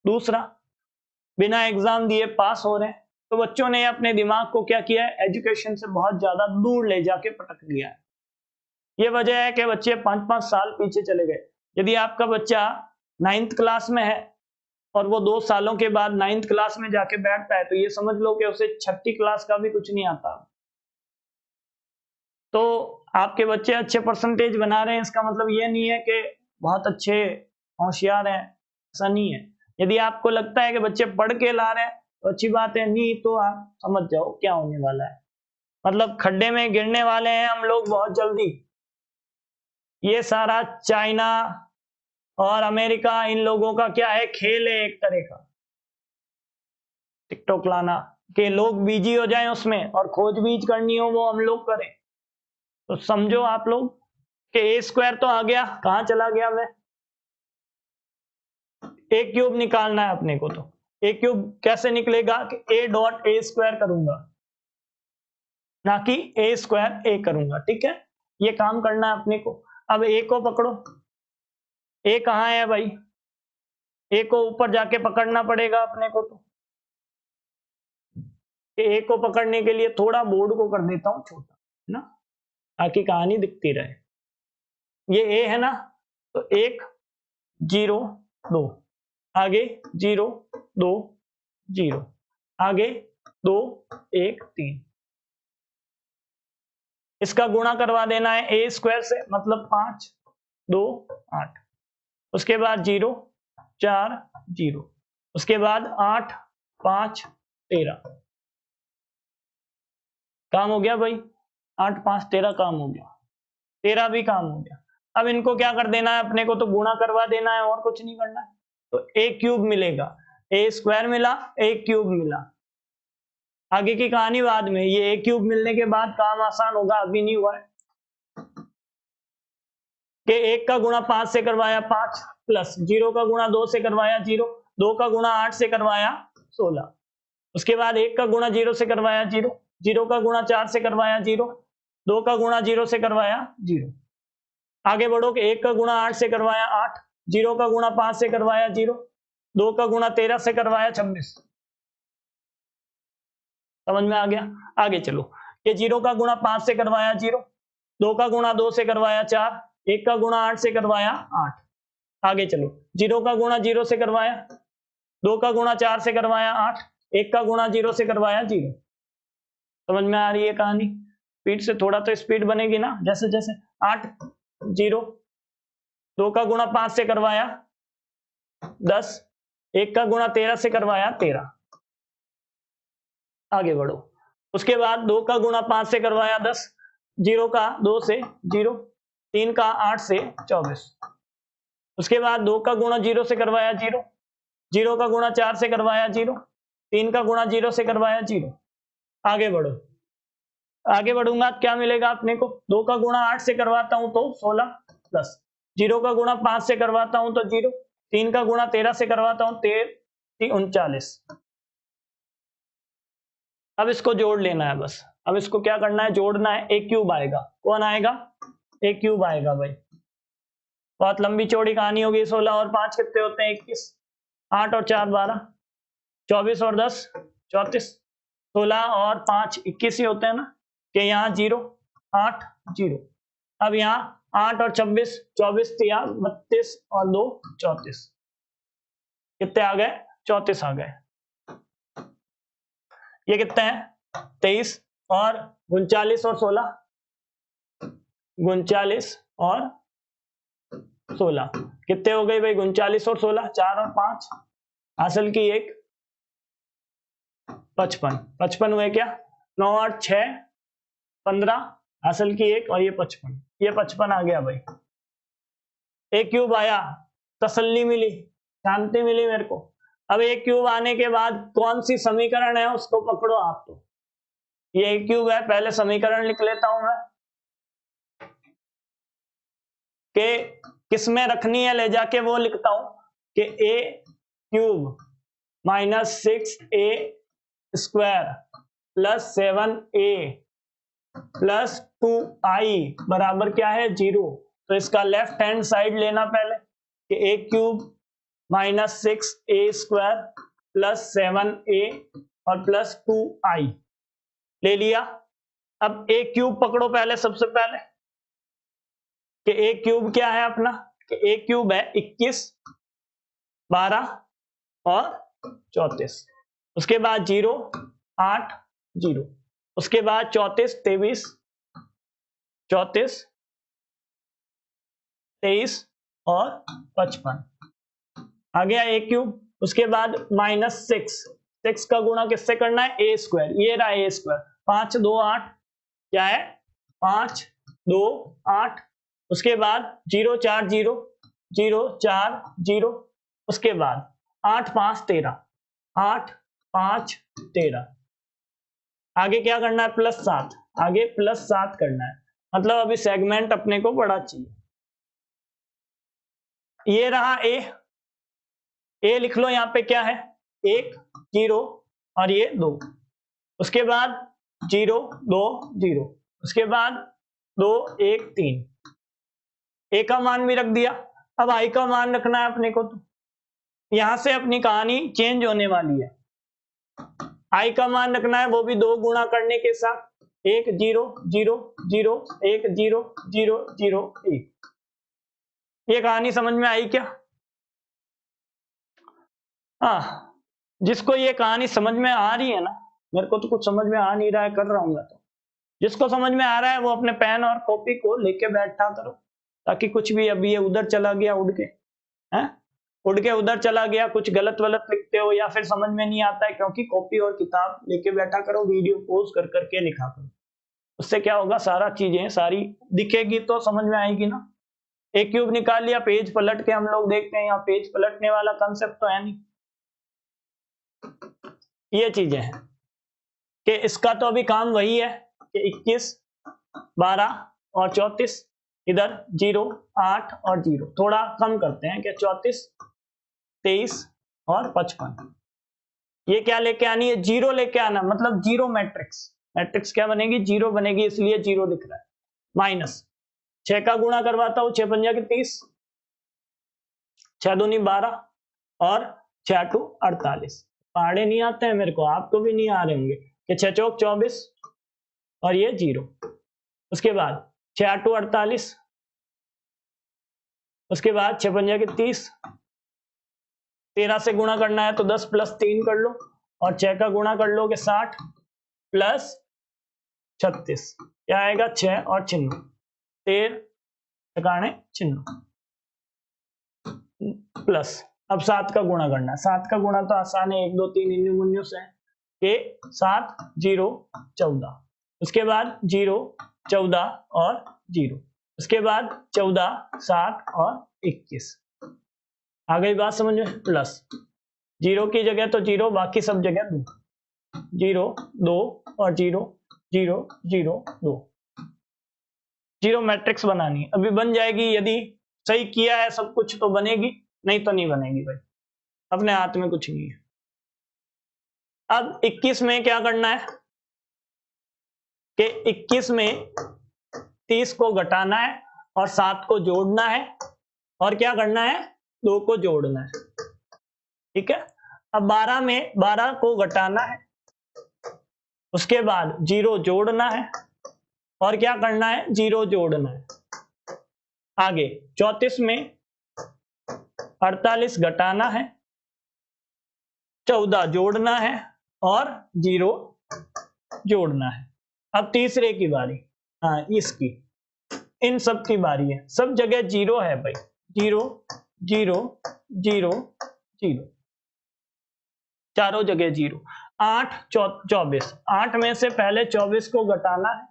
दूसरा, बिना एग्जाम दिए पास हो रहे हैं। तो बच्चों ने अपने दिमाग को क्या किया है, एजुकेशन से बहुत ज्यादा दूर ले जाके पटक दिया है। ये वजह है कि बच्चे 5-5 साल पीछे चले गए। यदि आपका बच्चा 9th क्लास में है और वो 2 सालों के बाद 9th क्लास में जाके बैठता है, तो ये समझ लो कि उसे 6ठी क्लास का भी कुछ नहीं आता। तो आपके बच्चे अच्छे परसेंटेज बना रहे हैं, इसका मतलब ये नहीं है कि बहुत अच्छे होशियार हैं, ऐसा नहीं है। यदि आपको लगता है कि बच्चे पढ़ के ला रहे हैं तो अच्छी बात है, नहीं तो आप समझ जाओ क्या होने वाला है। मतलब खड्डे में गिरने वाले हैं हम लोग बहुत जल्दी। ये सारा चाइना और अमेरिका, इन लोगों का क्या है, खेल है एक तरह का, टिकटॉक लाना कि लोग बिजी हो जाएं उसमें और खोज बीज करनी हो वो हम लोग करें। तो समझो आप लोग कि ए स्क्वायर तो आ गया, कहां चला गया, मैं ए क्यूब निकालना है अपने को। तो ए क्यूब कैसे निकलेगा कि ए डॉट ए स्क्वायर करूंगा, ना कि ए स्क्वायर ए करूंगा। ठीक है, ये काम करना है अपने को। अब ए को पकड़ो, ए कहां है भाई, ए को ऊपर जाके पकड़ना पड़ेगा अपने को। तो ए को पकड़ने के लिए थोड़ा बोर्ड को कर देता हूं छोटा, है ना, ताकि कहानी दिखती रहे। ये ए है ना, तो 1 0 2, आगे 0 2 0, आगे 2 1 3। इसका गुणा करवा देना है ए स्क्वायर से, मतलब 5 2 8। उसके बाद 0 4 0, उसके बाद 8 5 13। काम हो गया भाई, 8 5 13 काम हो गया, 13 भी काम हो गया। अब इनको क्या कर देना है अपने को, तो गुणा करवा देना है और कुछ नहीं करना है। तो ए क्यूब मिलेगा, ए स्क्वायर मिला, ए क्यूब मिला। आगे की कहानी बाद में, ये ए क्यूब मिलने के बाद काम आसान होगा, अभी नहीं हुआ है। कि 1 का गुणा 5 से करवाया 5, प्लस 0 का गुणा 2 से करवाया 0, 2 का गुणा 8 से करवाया 16। उसके बाद 1 का गुणा 0 से करवाया 0, 0 का गुणा 4 से करवाया 0, 2 का गुणा 0 से करवाया 0। आगे बढ़ो कि 1 का गुणा 8 से करवाया 8, 0 का गुणा 5 से करवाया 0, 2 का गुणा 13 से करवाया 26। समझ में आ गया? आगे चलो कि 0 का गुणा 5 से करवाया 0, 2 का गुणा 2 से करवाया 4, 1 का गुणा 8 से करवाया 8। आगे चलो 0 का गुणा 0 से करवाया, 2 का गुणा 4 से करवाया 8, 1 का गुणा 0 से करवाया 0। समझ में आ रही है कहानी? स्पीड से थोड़ा तो स्पीड बनेगी ना, जैसे जैसे 8 0, 2 का गुणा 5 से करवाया 10, 1 का गुणा 13 से करवाया 13। आगे बढ़ो, उसके बाद 2 का गुणा 5 से करवाया 10, 0 का 2 से 0, 3 का 8 से 24। उसके बाद 2 का गुणा 0 से करवाया 0, 0 का गुणा 4 से करवाया 0, 3 का गुणा 0 से करवाया 0। आगे बढ़ो, आगे बढ़ूंगा क्या मिलेगा अपने को, 2 का गुणा 8 से करवाता हूं तो 16, प्लस 0 का गुणा 5 से करवाता हूं तो 0, 3 का गुणा 13 से करवाता हूं 39। अब इसको जोड़ लेना है बस। अब इसको क्या करना है, जोड़ना है। ए क्यूब आएगा, कौन आएगा, ए क्यूब आएगा भाई। बहुत लंबी चौड़ी कहानी होगी। 16 और 5 कितने होते हैं, 21, 8 और 4 12, 24 और 10 34, 16 और 5 21 ही होते हैं ना, कि यहाँ 0 8 0। अब यहाँ 8 और 26 24 32 और 2 34, कितने आ गए, 34 आ गए। ये कितने हैं, 23 और 39 और 16, 39 और 16 कितने हो गए भाई, 39 और 16, 4 और 5 हासिल की 1, 55, 55 हुए क्या, 9 और 6 15 हासिल की 1 और ये 55, ये 55 आ गया भाई। ए क्यूब आया, तसल्ली मिली, शांति मिली मेरे को। अब ए क्यूब आने के बाद कौन सी समीकरण है उसको पकड़ो आप। तो ये ए क्यूब है, पहले समीकरण लिख लेता हूं मैं कि किसमें रखनी है ले जाके, वो लिखता हूं कि a cube minus 6a square plus 7a plus 2i बराबर क्या है, 0। तो इसका लेफ्ट हैंड साइड लेना पहले कि a cube minus 6a square plus 7a और प्लस 2i ले लिया। अब ए क्यूब पकड़ो पहले, सबसे पहले कि ए क्यूब क्या है अपना, कि ए क्यूब है 21 12 और 34। उसके बाद 0 8 0, उसके बाद 34 23 34 23 और 55 आ गया ए क्यूब। उसके बाद माइनस 6 का गुणा किससे करना है, ए स्क्वायर, ये रहा ए स्क्वायर, 5 2 8 क्या है, 5 2 8। उसके बाद 0 4 0 0 4 0, उसके बाद 8 5 13 8 5 13। आगे क्या करना है, प्लस 7, आगे प्लस 7 करना है, मतलब अभी सेगमेंट अपने को बड़ा चाहिए। ये रहा ए लिख लो, यहाँ पे क्या है 1 0 और ये 2। उसके बाद 0 2 0, उसके बाद 2 1 3, ए का मान भी रख दिया। अब आई का मान रखना है अपने को, तो यहां से अपनी कहानी चेंज होने वाली है। आई का मान रखना है, वो भी 2 गुणा करने के साथ, 1 0 0 0 1 0 0 0 1। ये कहानी समझ में आई क्या? हाँ, जिसको ये कहानी समझ में आ रही है ना, मेरे को तो कुछ समझ में आ नहीं रहा है, कर रहा हूँ मैं तो। जिसको समझ में आ रहा है वो अपने पेन और कॉपी को लेके बैठा करो, ताकि कुछ भी, अभी ये उधर चला गया उड़ के, हैं उड़ के उधर चला गया, कुछ गलत वलत लिखते हो या फिर समझ में नहीं आता है, क्योंकि कॉपी और किताब लेके बैठा करो, वीडियो पॉज कर करके लिखा करो। उससे क्या होगा, सारा चीजें सारी दिखेगी तो समझ में आएगी ना। ए क्यूब निकाल लिया, पेज पलट के हम लोग देखते हैं, यहाँ पेज पलटने वाला कंसेप्ट तो है नहीं। ये चीजें हैं कि इसका तो अभी काम वही है कि 21, 12 और 34, इधर 0, 8 और 0, थोड़ा कम करते हैं कि 34, 23 और 55। ये क्या लेके आनी है? 0 लेके आना, मतलब 0 मैट्रिक्स। मैट्रिक्स क्या बनेगी? 0 बनेगी, इसलिए 0 दिख रहा है। माइनस 6 का गुणा करवाता हूं, 6 पंजा की 30, 6 दूनी 12 और 6 8 48। पहाड़े नहीं आते हैं मेरे को, आपको भी नहीं आ रहे होंगे कि 6 चौक 24 और ये 0। उसके बाद 6 8 48, उसके बाद 6 पंजा की 30, 13 से गुणा करना है तो 10 प्लस 3 कर लो, और 6 का गुणा कर लो कि 60 प्लस 36, क्या आएगा? 6 और छिन्नू 13 ठिकाने छिन्नू प्लस, अब 7 का गुणा करना है। 7 का गुणा तो आसान है, 1 2 3 इन्यू मुन्यू से के 7 0 14, उसके बाद 0 14 और 0, उसके बाद 14 7 और 21। आ गई बात समझ में? प्लस 0 की जगह तो 0, बाकी सब जगह 2, 0 2 और 0 0 0 2। 0 मैट्रिक्स बनानी है, अभी बन जाएगी, यदि सही किया है सब कुछ तो बनेगी, नहीं तो नहीं बनेगी भाई, अपने हाथ में कुछ नहीं है। अब 21 में क्या करना है कि 21 में 30 को घटाना है और 7 को जोड़ना है, और क्या करना है? 2 को जोड़ना है, ठीक है। अब 12 में 12 को घटाना है, उसके बाद 0 जोड़ना है, और क्या करना है? 0 जोड़ना है। आगे 34 में 48 घटाना है, 14 जोड़ना है और 0 जोड़ना है। अब तीसरे की बारी, हाँ इसकी, इन सब की बारी है, सब जगह 0 है भाई, 0 0 0 0, चारों जगह 0। 8 24, 8 में से पहले 24 को घटाना है,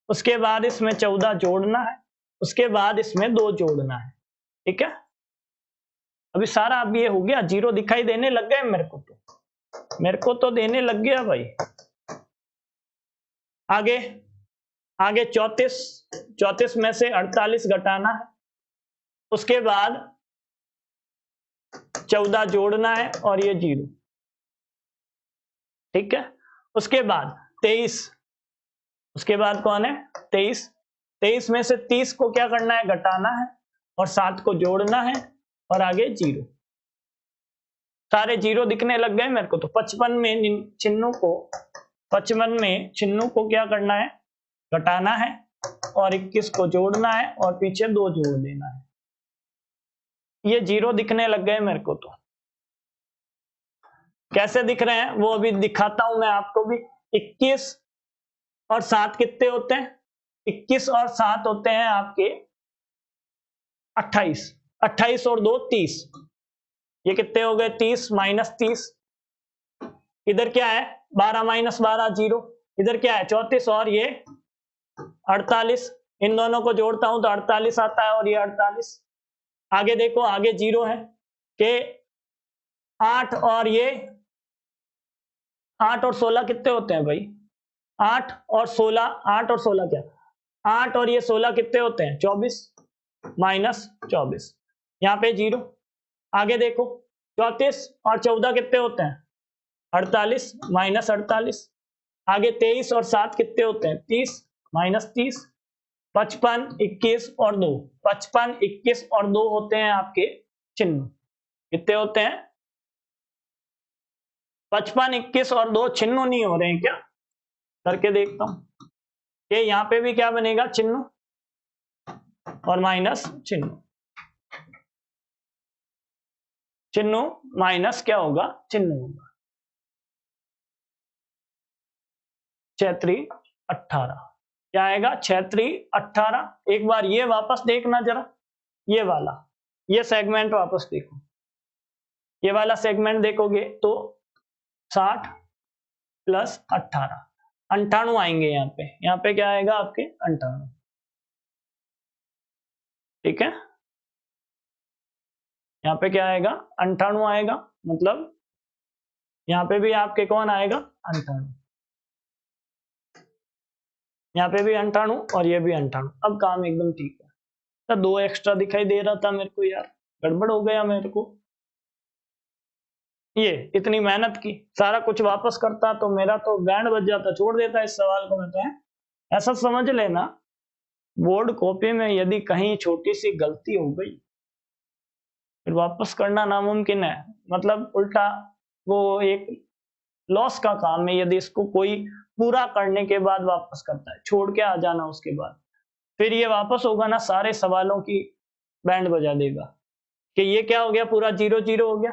उसके बाद इसमें 14 जोड़ना है, उसके बाद इसमें 2 जोड़ना है, ठीक है। अभी सारा अब ये हो गया, 0 दिखाई देने लग गए मेरे को तो देने लग गया भाई। आगे आगे 34 में से 48 घटाना है, उसके बाद 14 जोड़ना है और ये 0, ठीक है। उसके बाद 23, उसके बाद कौन है? 23। 23 में से 30 को क्या करना है? घटाना है, और 7 को जोड़ना है, और आगे 0। सारे 0 दिखने लग गए मेरे को तो। 55 में चिन्नू को क्या करना है? घटाना है, और 21 को जोड़ना है, और पीछे 2 जोड़ देना है। ये 0 दिखने लग गए मेरे को तो। कैसे दिख रहे हैं वो अभी दिखाता हूं मैं आपको भी। 21 और 7 कितने होते हैं? 21 और 7 होते हैं आपके 28। 28 और 2 30, ये कितने हो गए? 30 माइनस 30, इधर क्या है? 12 माइनस 12 0, इधर क्या है? 34 और ये 48, इन दोनों को जोड़ता हूं तो 48 आता है, और ये 48। आगे देखो, आगे 0 है कि 8 और ये 8 और 16 कितने होते हैं भाई? 8 और 16, 8 और 16 क्या? 8 और ये 16 कितने होते हैं? 24 माइनस 24, यहाँ पे 0। आगे देखो, 34 और 14 कितने होते हैं? 48 माइनस 48। आगे 23 और 7 कितने होते हैं? 30 माइनस 30। 55 21 और 2, 55 21 और 2 होते हैं आपके चिन्ह। कितने होते हैं? 55 21 और 2 चिन्ह नहीं हो रहे हैं क्या? करके देखता हूं कि यहां पे भी क्या बनेगा? चिन्ह और माइनस चिन्ह, चिन्ह माइनस क्या होगा? चिन्ह होगा। 6 18 क्या आएगा? 6 18। एक बार ये वापस देखना जरा, ये वाला, ये सेगमेंट वापस देखो, ये वाला सेगमेंट देखोगे तो 60 प्लस 18, 98 आएंगे यहाँ पे क्या आएगा आपके? 98, ठीक है। यहाँ पे क्या आएगा 98 आएगा, मतलब यहाँ पे भी आपके कौन आएगा 98, यहाँ पे भी 98 और ये भी 98। अब काम एकदम ठीक है। तो 2 एक्स्ट्रा दिखाई दे रहा था मेरे को यार, गड़बड़ हो गया मेरे को। ये इतनी मेहनत की, सारा कुछ वापस करता तो मेरा तो बैंड बज जाता, छोड़ देता इस सवाल को मैं तो। ऐसा समझ लेना बोर्ड कॉपी में यदि कहीं छोटी सी गलती हो गई फिर वापस करना नामुमकिन है, मतलब उल्टा वो एक लॉस का काम है यदि इसको कोई पूरा करने के बाद वापस करता है, छोड़ के आ जाना उसके बाद, फिर ये वापस होगा ना सारे सवालों की बैंड बजा देगा कि ये क्या हो गया, पूरा 0-0 हो गया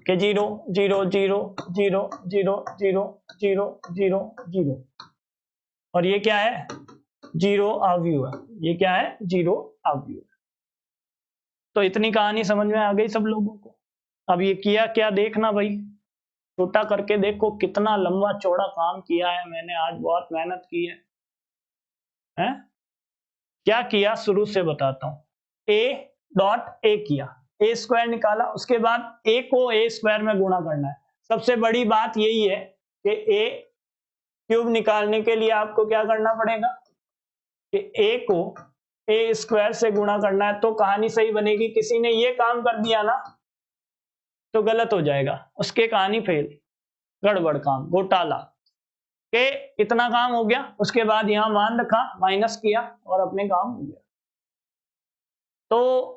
कि 0-0-0-0-0-0-0-0 और ये क्या है 0 अवयव है, ये क्या है 0 अवयव। तो इतनी कहानी समझ में आ गई सब लोगों को। अब ये किया क्या देखना भाई, छोटा करके देखो कितना लंबा चौड़ा काम किया है मैंने आज, बहुत मेहनत की है, हैं? क्या किया शुरू से बताता हूं। a किया, a स्क्वायर निकाला, उसके बाद a को a स्क्वायर में गुणा करना है। सबसे बड़ी बात यही है कि a क्यूब निकालने के लिए आपको क्या करना पड़ेगा कि a को a स्क्वायर से गुणा करना है, तो कहानी सही बनेगी। किसी ने ये काम कर दिया ना तो गलत हो जाएगा, उसके कहानी फेल, गड़बड़ काम, घोटाला के इतना काम हो गया, उसके बाद यहां मान रखा, माइनस किया और अपने काम हो गया। तो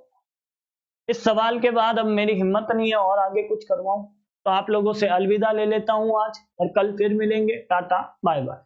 इस सवाल के बाद अब मेरी हिम्मत नहीं है और आगे कुछ करवाऊं, तो आप लोगों से अलविदा ले लेता हूं आज, और कल फिर मिलेंगे। Tata bye bye.